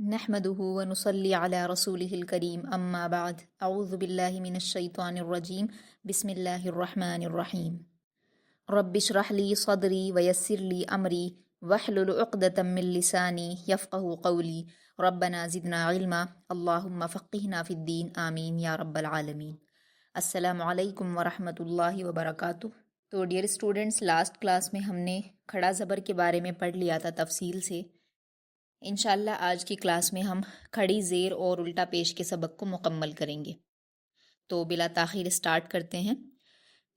نحمده ونصلي على رسوله الكريم اما بعد اعوذ بالله من الشيطان الرجيم بسم الله الرحمن الرحيم رب اشرح لي صدري ويسر لي امري واحلل عقدة من لساني يفقهوا قولي ربنا زدنا علما اللهم فقهنا في الدين آمین یا رب العالمین۔ السلام علیکم ورحمۃ اللہ وبرکاتہ۔ تو ڈیئر اسٹوڈنٹس، لاسٹ کلاس میں ہم نے کھڑا زبر کے بارے میں پڑھ لیا تھا تفصیل سے۔ انشاءاللہ آج کی کلاس میں ہم کھڑی زیر اور الٹا پیش کے سبق کو مکمل کریں گے۔ تو بلا تاخیر اسٹارٹ کرتے ہیں۔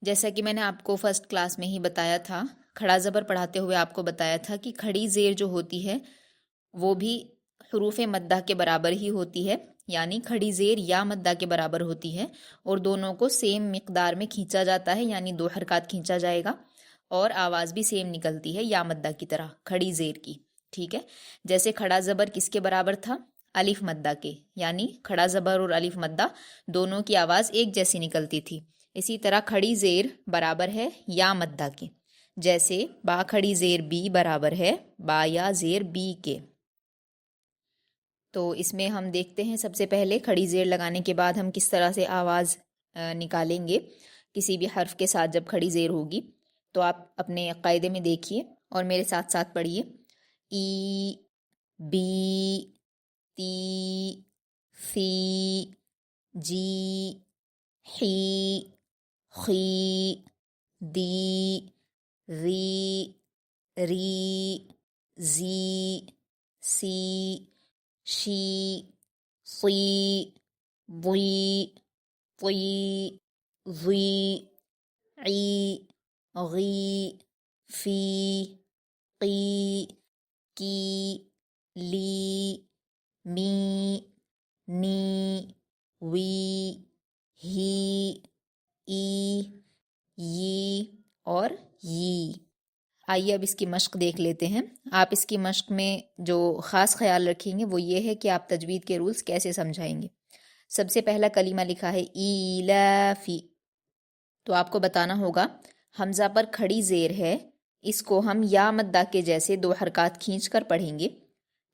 جیسا کہ میں نے آپ کو فرسٹ کلاس میں ہی بتایا تھا، کھڑا زبر پڑھاتے ہوئے آپ کو بتایا تھا کہ کھڑی زیر جو ہوتی ہے وہ بھی حروف مدہ کے برابر ہی ہوتی ہے، یعنی کھڑی زیر یا مدہ کے برابر ہوتی ہے، اور دونوں کو سیم مقدار میں کھینچا جاتا ہے، یعنی 2 حرکات کھینچا جائے گا، اور آواز بھی سیم نکلتی ہے یا مدہ کی طرح کھڑی زیر کی۔ ٹھیک ہے، جیسے کھڑا زبر کس کے برابر تھا؟ الف مدہ کے، یعنی کھڑا زبر اور الف مدہ دونوں کی آواز ایک جیسی نکلتی تھی۔ اسی طرح کھڑی زیر برابر ہے یا مدہ کے، جیسے با کھڑی زیر بی برابر ہے با یا زیر بی کے۔ تو اس میں ہم دیکھتے ہیں سب سے پہلے کھڑی زیر لگانے کے بعد ہم کس طرح سے آواز نکالیں گے کسی بھی حرف کے ساتھ جب کھڑی زیر ہوگی۔ تو آپ اپنے قاعدے میں دیکھیے اور میرے ساتھ ساتھ پڑھیے۔ ای، بی، تی، ثی، جی، حی، خی، دی، ری، ری، زی، سی، شی، صی، ضی، طی، ظی، عی، غی، فی، قی، کی، لی، می، نی، وی، ہی، ای، ی اور ی۔ آئیے اب اس کی مشق دیکھ لیتے ہیں۔ آپ اس کی مشق میں جو خاص خیال رکھیں گے وہ یہ ہے کہ آپ تجوید کے رولز کیسے سمجھائیں گے۔ سب سے پہلا کلمہ لکھا ہے ایلافی، تو آپ کو بتانا ہوگا حمزہ پر کھڑی زیر ہے، اس کو ہم یا مدہ کے جیسے 2 حرکات کھینچ کر پڑھیں گے۔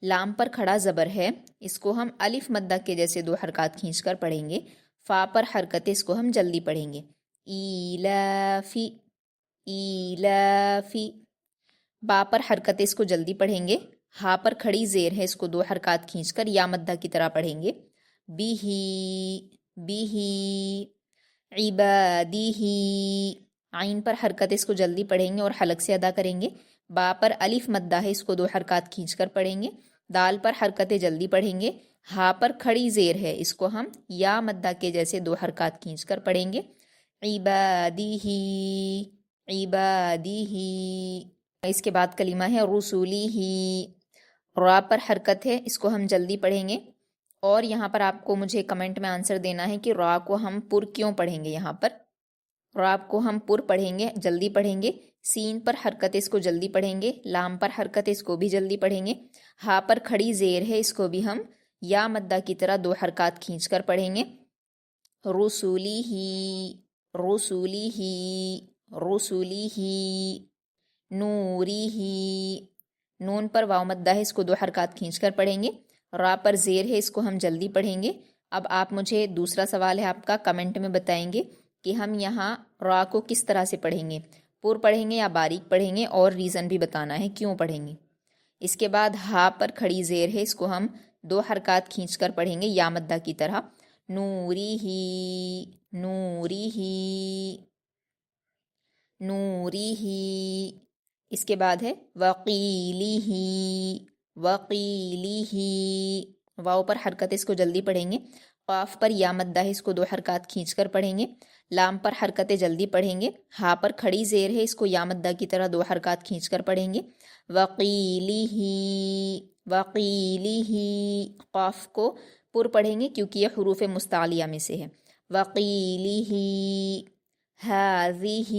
لام پر کھڑا زبر ہے، اس کو ہم الف مدہ کے جیسے 2 حرکات کھینچ کر پڑھیں گے۔ فا پر حرکت، اس کو ہم جلدی پڑھیں گے، ایلافی، ایلافی۔ با پر حرکت، اس کو جلدی پڑھیں گے۔ ہا پر کھڑی زیر ہے، اس کو 2 حرکات کھینچ کر یا مدہ کی طرح پڑھیں گے، بیہی، بیہی، عبادیہی۔ عین پر حرکت، اس کو جلدی پڑھیں گے اور حلق سے ادا کریں گے۔ با پر الف مدہ ہے، اس کو 2 حرکات کھینچ کر پڑھیں گے۔ دال پر حرکت جلدی پڑھیں گے۔ ہا پر کھڑی زیر ہے، اس کو ہم یا مدہ کے جیسے 2 حرکات کھینچ کر پڑھیں گے، عبادیہی، عبادیہی۔ اس کے بعد کلمہ ہے رسولی ہی۔ را پر حرکت ہے، اس کو ہم جلدی پڑھیں گے، اور یہاں پر آپ کو مجھے کمنٹ میں آنسر دینا ہے کہ را کو ہم پر کیوں پڑھیں گے۔ یہاں پر را کو ہم پر پڑھیں گے، جلدی پڑھیں گے۔ سین پر حرکت، اس کو جلدی پڑھیں گے۔ لام پر حرکت، اس کو بھی جلدی پڑھیں گے۔ ہا پر کھڑی زیر ہے، اس کو بھی ہم یا مدہ کی طرح 2 حرکات کھینچ کر پڑھیں گے، رسولی ہی، رسولی ہی، رسولی ہی، نوری ہی۔ نون پر واو مدہ ہے، اس کو 2 حرکات کھینچ کر پڑھیں گے۔ را پر زیر ہے، اس کو ہم جلدی پڑھیں گے۔ اب آپ مجھے دوسرا سوال ہے آپ کا، کمنٹ میں بتائیں گے کہ ہم یہاں را کو کس طرح سے پڑھیں گے، پر پڑھیں گے یا باریک پڑھیں گے، اور ریزن بھی بتانا ہے کیوں پڑھیں گے۔ اس کے بعد ہا پر کھڑی زیر ہے، اس کو ہم 2 حرکات کھینچ کر پڑھیں گے یا مدہ کی طرح، نوری ہی، نوری ہی، نوری ہی۔ اس کے بعد ہے وقیلی ہی، وقیلی ہی۔ واو پر حرکت، اس کو جلدی پڑھیں گے۔ قاف پر یا مدہ ہے، اس کو 2 حرکات کھینچ کر پڑھیں گے۔ لام پر حرکت جلدی پڑھیں گے۔ ہا پر کھڑی زیر ہے، اس کو یا مدہ کی طرح 2 حرکات کھینچ کر پڑھیں گے، وقیلی ہی، وقیلی ہی۔ قاف کو پر پڑھیں گے کیونکہ یہ حروف مستعلیہ میں سے ہے، وقیلی ہی، ہذہ۔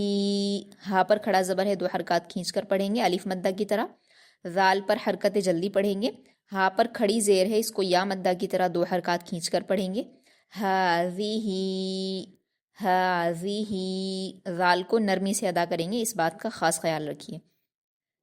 ہا پر کھڑا زبر ہے، 2 حرکات کھینچ کر پڑھیں گے الف مدہ کی طرح۔ ذال پر حرکت جلدی پڑھیں گے۔ ہا پر کھڑی زیر ہے، اس کو یا مدہ کی طرح 2 حرکات کھینچ کر پڑھیں گے، ہذہ، ہذہ۔ ذال کو نرمی سے ادا کریں گے، اس بات کا خاص خیال رکھیے۔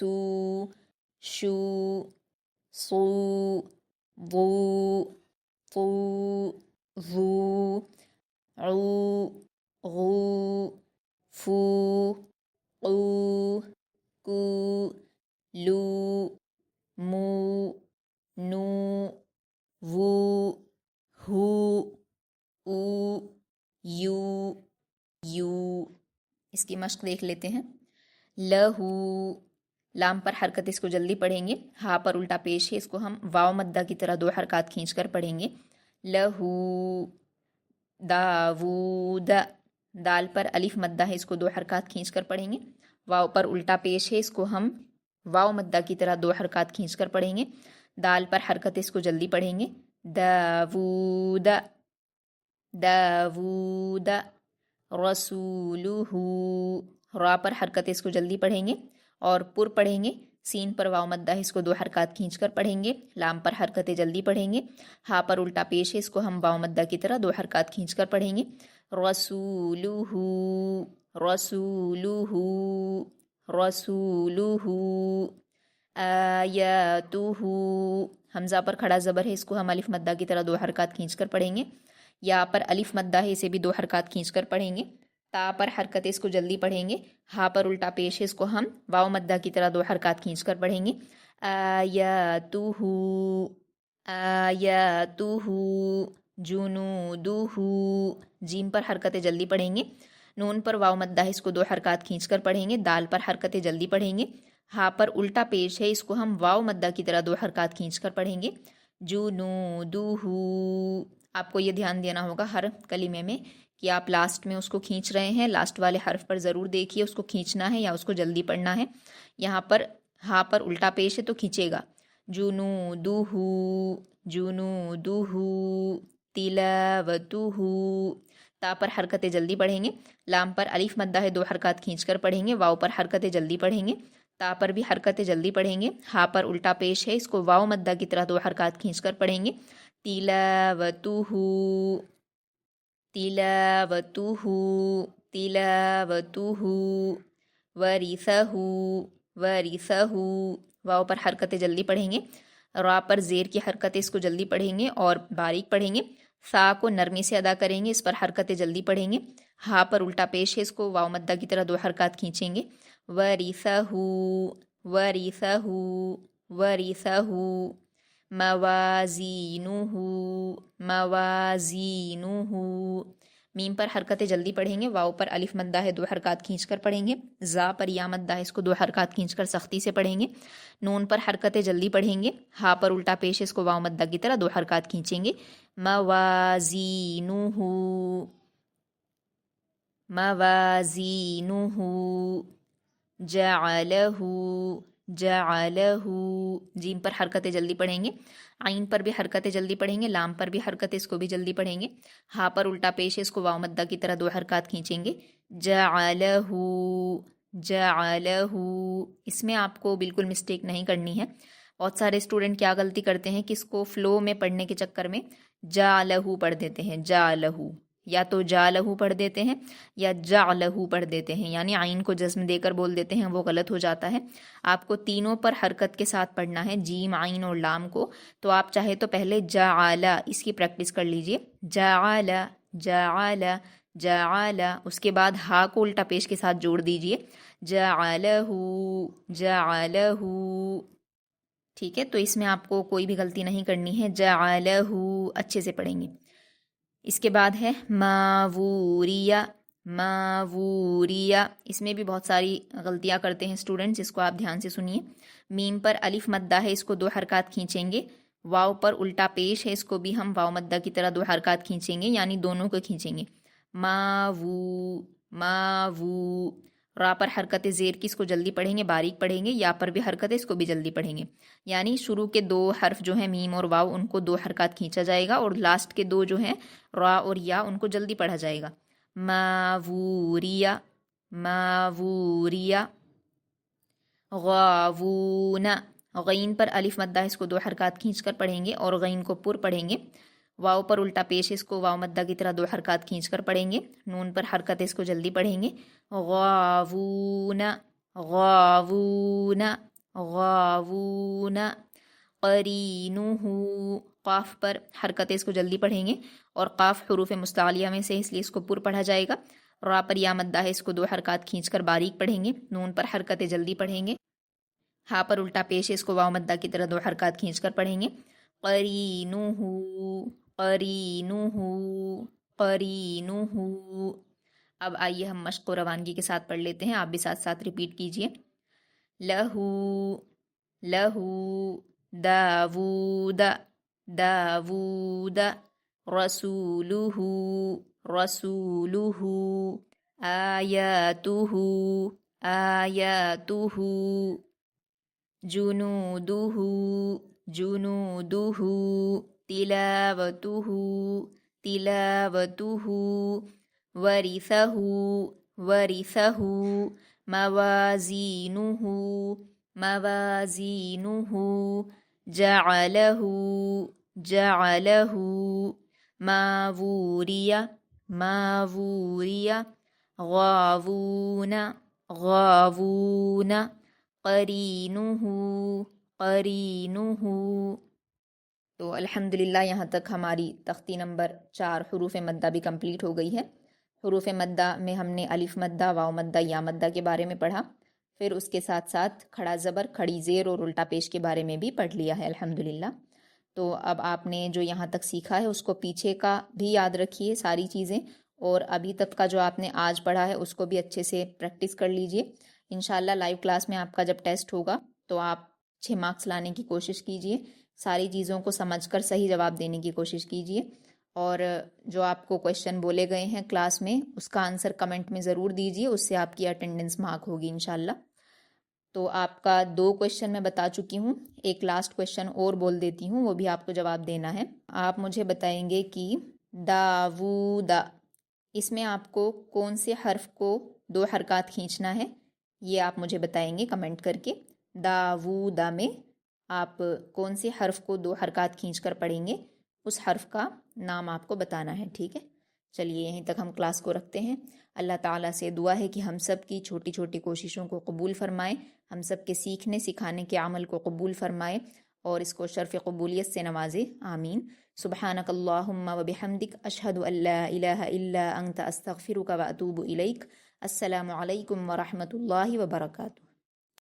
سو شو صو ضو طو ذو عو غو فو قو کو لو مو نو وو ہو او یو یو۔ اس کی مشق دیکھ لیتے ہیں۔ لہو، لام پر حرکت اس کو جلدی پڑھیں گے، ہا پر الٹا پیش ہے، اس کو ہم واو مدہ کی طرح 2 حرکات کھینچ کر پڑھیں گے۔ لہو داود، دال پر الف مدہ ہے، اس کو 2 حرکات کھینچ کر پڑھیں گے۔ واو پر الٹا پیش ہے، اس کو ہم واو مدہ کی طرح 2 حرکات کھینچ کر پڑھیں گے۔ دال پر حرکت اس کو جلدی پڑھیں گے، داود داود۔ رسولہ، را پر حرکت اس کو جلدی پڑھیں گے اور پر پڑھیں گے۔ سین پر واو مدہ ہے، اس کو 2 حرکات کھینچ کر پڑھیں گے۔ لام پر حرکتیں جلدی پڑھیں گے، ہا پر الٹا پیش ہے، اس کو ہم واو مدہ کی طرح 2 حرکات کھینچ کر پڑھیں گے۔ رسولہ رسولہ رسولہ۔ آیاتہ، حمزہ پر کھڑا زبر ہے، اس کو ہم الف مدہ کی طرح 2 حرکات کھینچ کر پڑھیں گے۔ یا پر الف مدہ ہے، اسے بھی 2 حرکات کھینچ کر پڑھیں گے۔ تا پر حرکت اس کو جلدی پڑھیں گے، ہا پر الٹا پیش ہے، اس کو ہم واو مدہ کی طرح 2 حرکات کھینچ کر پڑھیں گے۔ آیاتہ آیاتہ جنودہ، جیم پر حرکتیں جلدی پڑھیں گے، نون پر واو مدہ ہے، اس کو 2 حرکات کھینچ کر پڑھیں گے۔ دال پر حرکتیں جلدی پڑھیں گے، ہا پر الٹا پیش ہے، اس کو ہم واو مدہ کی طرح 2 حرکات کھینچ کر پڑھیں گے۔ جنودہ، آپ کو یہ دھیان دینا ہوگا ہر کلمے میں کہ آپ لاسٹ میں اس کو کھینچ رہے ہیں، لاسٹ والے حرف پر ضرور دیکھیے اس کو کھینچنا ہے یا اس کو جلدی پڑھنا ہے۔ یہاں پر ہا پر الٹا پیش ہے تو کھینچے گا۔ جنودہ جنودہ تلاوتہ، تا پر حرکتیں جلدی پڑھیں گے، لام پر الف مدہ ہے، 2 حرکات کھینچ کر پڑھیں گے۔ واو پر حرکتیں جلدی پڑھیں گے، تا پر بھی حرکتیں جلدی پڑھیں گے، ہا پر الٹا پیش ہے، اس کو واو مدہ کی طرح 2 حرکات کھینچ کر پڑھیں گے۔ تلاوتہ تلاوتہ تلاوتہ ورثہ ورثہ، واو پر حرکتیں جلدی پڑھیں گے، را پر زیر کی حرکتیں اس کو جلدی پڑھیں گے اور باریک پڑھیں گے۔ سا کو نرمی سے ادا کریں گے، اس پر حرکتیں جلدی پڑھیں گے، ہا پر الٹا پیش ہے، اس کو واو مدہ کی طرح 2 حرکات کھینچیں گے۔ ورثہ ورثہ ورثہ موازینہ موازینہ، میم پر حرکتیں جلدی پڑھیں گے، واو پر الف مدہ ہے، 2 حرکات کھینچ کر پڑھیں گے۔ زا پر یا مدہ ہے، اس کو 2 حرکات کھینچ کر سختی سے پڑھیں گے۔ نون پر حرکتیں جلدی پڑھیں گے، ہا پر الٹا پیش ہے، اس کو واو مدہ کی طرح 2 حرکات کھینچیں گے۔ موازینہ موازینہ جعلہ جعلہ، جیم پر حرکتیں جلدی پڑھیں گے، عین پر بھی حرکتیں جلدی پڑھیں گے، لام پر بھی حرکتیں اس کو بھی جلدی پڑھیں گے، ہا پر الٹا پیش ہے، اس کو واو مدہ کی طرح 2 حرکات کھینچیں گے۔ جعلہ جعلہ، اس میں آپ کو بالکل مسٹیک نہیں کرنی ہے۔ بہت سارے اسٹوڈنٹ کیا غلطی کرتے ہیں کہ اس کو فلو میں پڑھنے کے چکر میں جعلہ پڑھ دیتے ہیں، جعلہ، یا تو جعلہ پڑھ دیتے ہیں یا جعلہ پڑھ دیتے ہیں، یعنی عین کو جزم دے کر بول دیتے ہیں، وہ غلط ہو جاتا ہے۔ آپ کو تینوں پر حرکت کے ساتھ پڑھنا ہے، جیم عین اور لام کو۔ تو آپ چاہے تو پہلے جعلہ اس کی پریکٹس کر لیجئے، جعلہ جعلہ جعلہ، اس کے بعد ہا کو الٹا پیش کے ساتھ جوڑ دیجئے، جعلہ جعلہ، ٹھیک ہے؟ تو اس میں آپ کو کوئی بھی غلطی نہیں کرنی ہے، جعلہ اچھے سے پڑھیں گے۔ اس کے بعد ہے ماوریہ ماوریہ، اس میں بھی بہت ساری غلطیاں کرتے ہیں اسٹوڈنٹس، اس کو آپ دھیان سے سنیے۔ میم پر الف مدہ ہے، اس کو 2 حرکات کھینچیں گے، واو پر الٹا پیش ہے، اس کو بھی ہم واو مدہ کی طرح 2 حرکات کھینچیں گے، یعنی دونوں کو کھینچیں گے۔ ماوو ماوو، را پر حرکت زیر کی اس کو جلدی پڑھیں گے، باریک پڑھیں گے، یا پر بھی حرکت ہے، اس کو بھی جلدی پڑھیں گے، یعنی شروع کے 2 حرف جو ہیں میم اور واو، ان کو 2 حرکات کھینچا جائے گا، اور لاسٹ کے 2 جو ہیں را اور یا، ان کو جلدی پڑھا جائے گا۔ ماوریہ ماوریہ غاوون، غین پر الف مدہ ہے، اس کو 2 حرکات کھینچ کر پڑھیں گے اور غین کو پر پڑھیں گے۔ واو پر الٹا پیش ہے، اس کو واو مدہ کی طرح 2 حرکات کھینچ کر پڑھیں گے۔ نون پر حرکت ہے، اس کو جلدی پڑھیں گے۔ غاوون غاوون غاوون، قرینہ، قاف پر حرکت ہے، اس کو جلدی پڑھیں گے، اور قاف حروف مستعلیہ میں سے اس لیے اس کو پر پڑھا جائے گا۔ را پر یا مدہ ہے، اس کو 2 حرکات کھینچ کر باریک پڑھیں گے۔ نون پر حرکت جلدی پڑھیں گے۔ ہا پر الٹا پیش ہے، اس کو واو مدہ کی طرح 2 حرکات کھینچ کر پڑھیں گے۔ قرینہ، قرینہ، قرینہ۔ اب آئیے ہم مشق و روانگی کے ساتھ پڑھ لیتے ہیں، آپ بھی ساتھ ساتھ ریپیٹ کیجئے۔ لہو، لہو، داود، داود، رسولہ، رسولہ، آیاتہ، آیاتہ، جنودہ، جنودہ، تلاوتہ، تلاوتہ، ورثہ، ورثہ، موازینہ، موازینہ، جعلہ، جعلہ، ماوریہ، ماوریہ، غاوون، غاوون، قرینہ، قرینہ۔ تو الحمدللہ یہاں تک ہماری تختی نمبر 4 حروف مدہ بھی کمپلیٹ ہو گئی ہے۔ حروف مدہ میں ہم نے الف مدہ، واو مدہ، یا مدہ کے بارے میں پڑھا، پھر اس کے ساتھ ساتھ کھڑا زبر، کھڑی زیر اور الٹا پیش کے بارے میں بھی پڑھ لیا ہے الحمدللہ۔ تو اب آپ نے جو یہاں تک سیکھا ہے اس کو پیچھے کا بھی یاد رکھیے ساری چیزیں، اور ابھی تک کا جو آپ نے آج پڑھا ہے اس کو بھی اچھے سے پریکٹس کر لیجئے۔ انشاءاللہ لائیو کلاس میں آپ کا جب ٹیسٹ ہوگا تو آپ 6 مارکس لانے کی کوشش کیجئے، ساری چیزوں کو سمجھ کر صحیح جواب دینے کی کوشش کیجئے، اور جو آپ کو کویشچن بولے گئے ہیں کلاس میں اس کا آنسر کمنٹ میں ضرور دیجئے، اس سے آپ کی اٹینڈنس مارک ہوگی انشاءاللہ۔ تو آپ کا 2 کویشچن میں بتا چکی ہوں، ایک لاسٹ کویشچن اور بول دیتی ہوں، وہ بھی آپ کو جواب دینا ہے۔ آپ مجھے بتائیں گے کہ داوود، اس میں آپ کو کون سے حرف کو 2 حرکات کھینچنا ہے، یہ آپ مجھے بتائیں گے کمنٹ کر کے۔ داوود میں آپ کون سے حرف کو 2 حرکات کھینچ کر پڑھیں گے، اس حرف کا نام آپ کو بتانا ہے، ٹھیک ہے؟ چلیے یہیں تک ہم کلاس کو رکھتے ہیں۔ اللہ تعالیٰ سے دعا ہے کہ ہم سب کی چھوٹی چھوٹی کوششوں کو قبول فرمائے، ہم سب کے سیکھنے سکھانے کے عمل کو قبول فرمائے، اور اس کو شرف قبولیت سے نوازے، آمین۔ سبحانک اللہم و بحمدک، اشہد ان لا الہ الا انت، استغفرک و اتوب الیک۔ السلام علیکم ورحمۃ اللہ وبرکاتہ۔